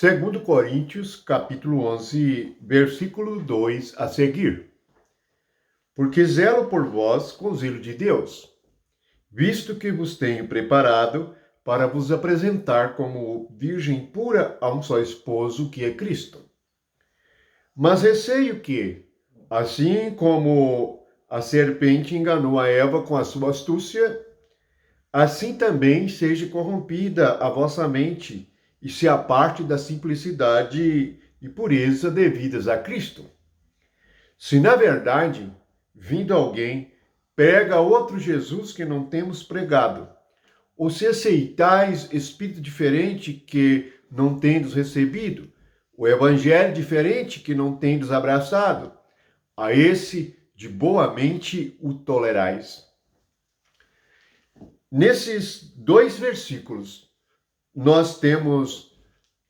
2 Coríntios, capítulo 11, versículo 2 a seguir. Porque zelo por vós com zelo de Deus, visto que vos tenho preparado para vos apresentar como virgem pura a um só esposo, que é Cristo. Mas receio que, assim como a serpente enganou a Eva com a sua astúcia, assim também seja corrompida a vossa mente e se aparte da simplicidade e pureza devidas a Cristo. Se na verdade, vindo alguém, prega outro Jesus que não temos pregado, ou se aceitais espírito diferente que não tendes recebido, o evangelho diferente que não tendes abraçado, a esse de boa mente o tolerais. Nesses dois versículos, nós temos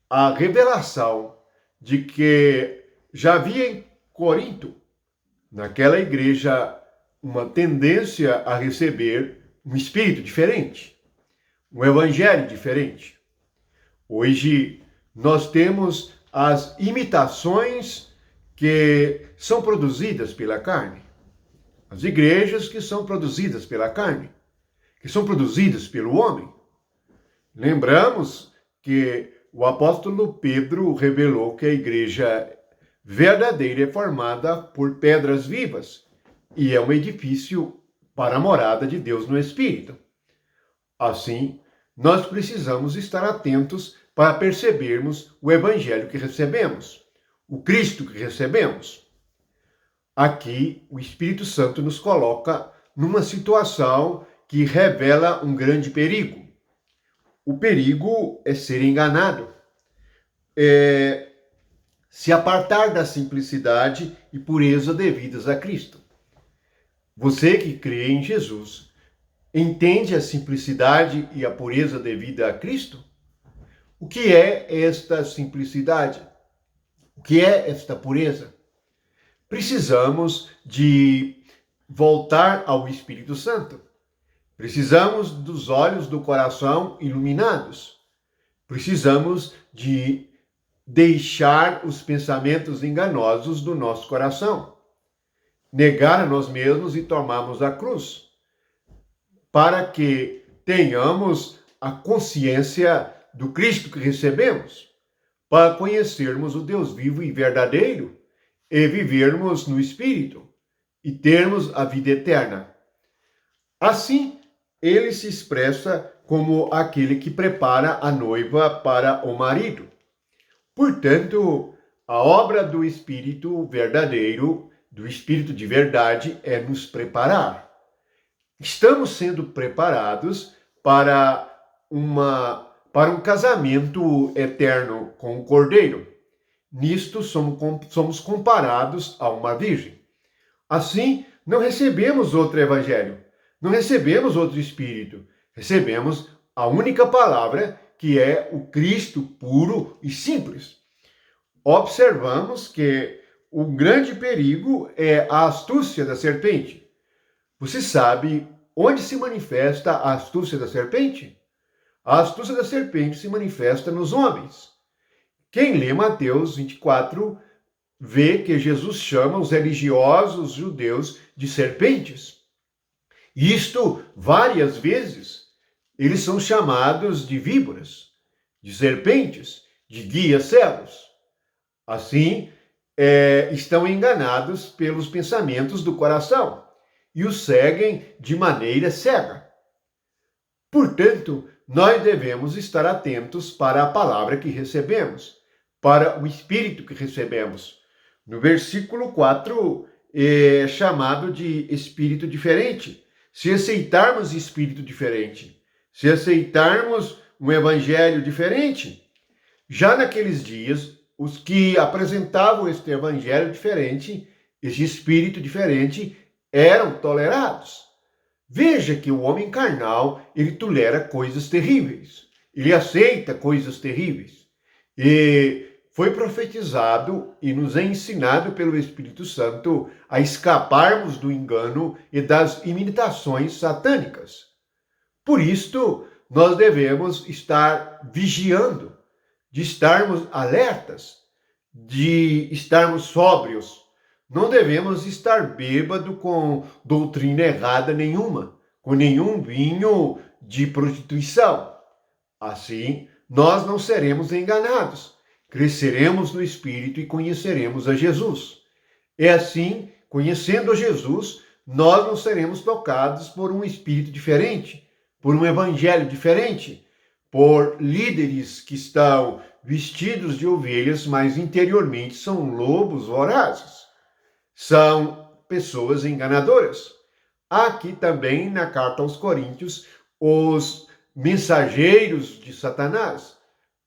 a revelação de que já havia em Corinto, naquela igreja, uma tendência a receber um espírito diferente, um evangelho diferente. Hoje, nós temos as imitações que são produzidas pela carne, as igrejas que são produzidas pela carne, que são produzidas pelo homem. Lembramos que o apóstolo Pedro revelou que a igreja verdadeira é formada por pedras vivas e é um edifício para a morada de Deus no Espírito. Assim, nós precisamos estar atentos para percebermos o evangelho que recebemos, o Cristo que recebemos. Aqui, o Espírito Santo nos coloca numa situação que revela um grande perigo. O perigo é ser enganado, se apartar da simplicidade e pureza devidas a Cristo. Você que crê em Jesus, entende a simplicidade e a pureza devida a Cristo? O que é esta simplicidade? O que é esta pureza? Precisamos de voltar ao Espírito Santo. Precisamos dos olhos do coração iluminados. Precisamos de deixar os pensamentos enganosos do nosso coração. Negar a nós mesmos e tomarmos a cruz, para que tenhamos a consciência do Cristo que recebemos, para conhecermos o Deus vivo e verdadeiro e vivermos no Espírito e termos a vida eterna. Assim, ele se expressa como aquele que prepara a noiva para o marido. Portanto, a obra do Espírito verdadeiro, do Espírito de verdade, é nos preparar. Estamos sendo preparados para um casamento eterno com o Cordeiro. Nisto somos comparados a uma virgem. Assim, não recebemos outro evangelho, não recebemos outro Espírito, recebemos a única palavra, que é o Cristo puro e simples. Observamos que o grande perigo é a astúcia da serpente. Você sabe onde se manifesta a astúcia da serpente? A astúcia da serpente se manifesta nos homens. Quem lê Mateus 24 vê que Jesus chama os religiosos judeus de serpentes. Isto várias vezes. Eles são chamados de víboras, de serpentes, de guias cegos. Assim, estão enganados pelos pensamentos do coração e os seguem de maneira cega. Portanto, nós devemos estar atentos para a palavra que recebemos, para o Espírito que recebemos. No versículo 4, é chamado de Espírito diferente. Se aceitarmos Espírito diferente, se aceitarmos um evangelho diferente, já naqueles dias, os que apresentavam este evangelho diferente, esse espírito diferente, eram tolerados. Veja que o homem carnal, ele tolera coisas terríveis, ele aceita coisas terríveis. E foi profetizado e nos é ensinado pelo Espírito Santo a escaparmos do engano e das imitações satânicas. Por isto, nós devemos estar vigiando, de estarmos alertas, de estarmos sóbrios. Não devemos estar bêbado com doutrina errada nenhuma, com nenhum vinho de prostituição. Assim, nós não seremos enganados, cresceremos no Espírito e conheceremos a Jesus. É assim, conhecendo a Jesus, nós não seremos tocados por um espírito diferente, por um evangelho diferente, por líderes que estão vestidos de ovelhas, mas interiormente são lobos vorazes. São pessoas enganadoras. Aqui também, na carta aos Coríntios, os mensageiros de Satanás,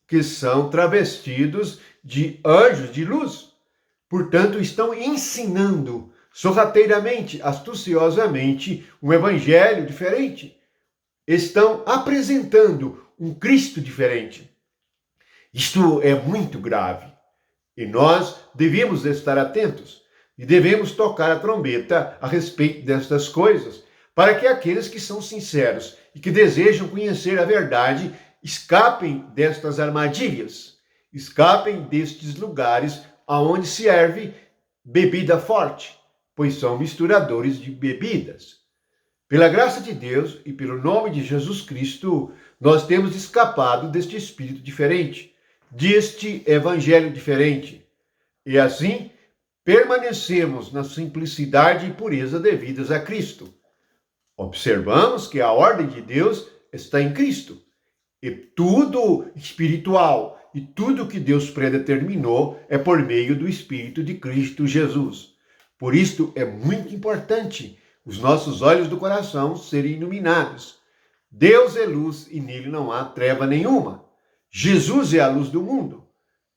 que são travestidos de anjos de luz. Portanto, estão ensinando sorrateiramente, astuciosamente, um evangelho diferente. Estão apresentando um Cristo diferente. Isto é muito grave. E nós devemos estar atentos e devemos tocar a trombeta a respeito destas coisas, para que aqueles que são sinceros e que desejam conhecer a verdade escapem destas armadilhas, escapem destes lugares aonde se serve bebida forte, pois são misturadores de bebidas. Pela graça de Deus e pelo nome de Jesus Cristo, nós temos escapado deste espírito diferente, deste evangelho diferente. E assim, permanecemos na simplicidade e pureza devidas a Cristo. Observamos que a ordem de Deus está em Cristo. E tudo espiritual e tudo que Deus predeterminou é por meio do Espírito de Cristo Jesus. Por isto é muito importante os nossos olhos do coração serem iluminados. Deus é luz e nele não há treva nenhuma. Jesus é a luz do mundo.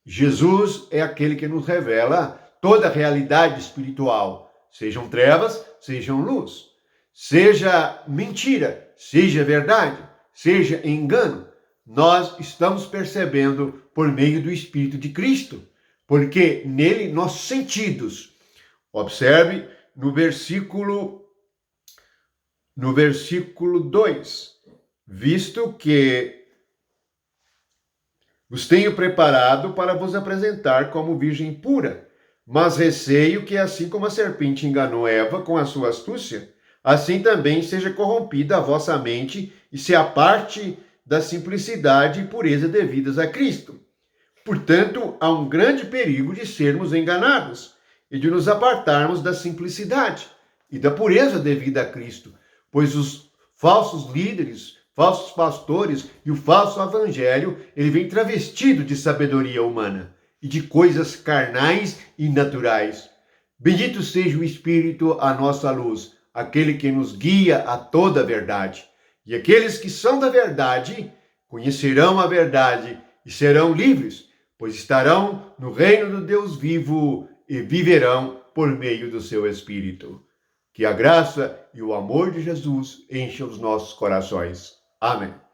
Jesus é aquele que nos revela toda a realidade espiritual, sejam trevas, sejam luz, seja mentira, seja verdade, seja engano. Nós estamos percebendo por meio do Espírito de Cristo, porque nele nossos sentidos. Observe no versículo 2, visto que vos tenho preparado para vos apresentar como virgem pura, mas receio que, assim como a serpente enganou Eva com a sua astúcia, assim também seja corrompida a vossa mente e se aparte da simplicidade e pureza devidas a Cristo. Portanto, há um grande perigo de sermos enganados e de nos apartarmos da simplicidade e da pureza devida a Cristo, pois os falsos líderes, falsos pastores e o falso evangelho, ele vem travestido de sabedoria humana e de coisas carnais e naturais. Bendito seja o Espírito, a nossa luz, aquele que nos guia a toda a verdade. E aqueles que são da verdade conhecerão a verdade e serão livres, pois estarão no reino do Deus vivo e viverão por meio do seu Espírito. Que a graça e o amor de Jesus encham os nossos corações. Amém.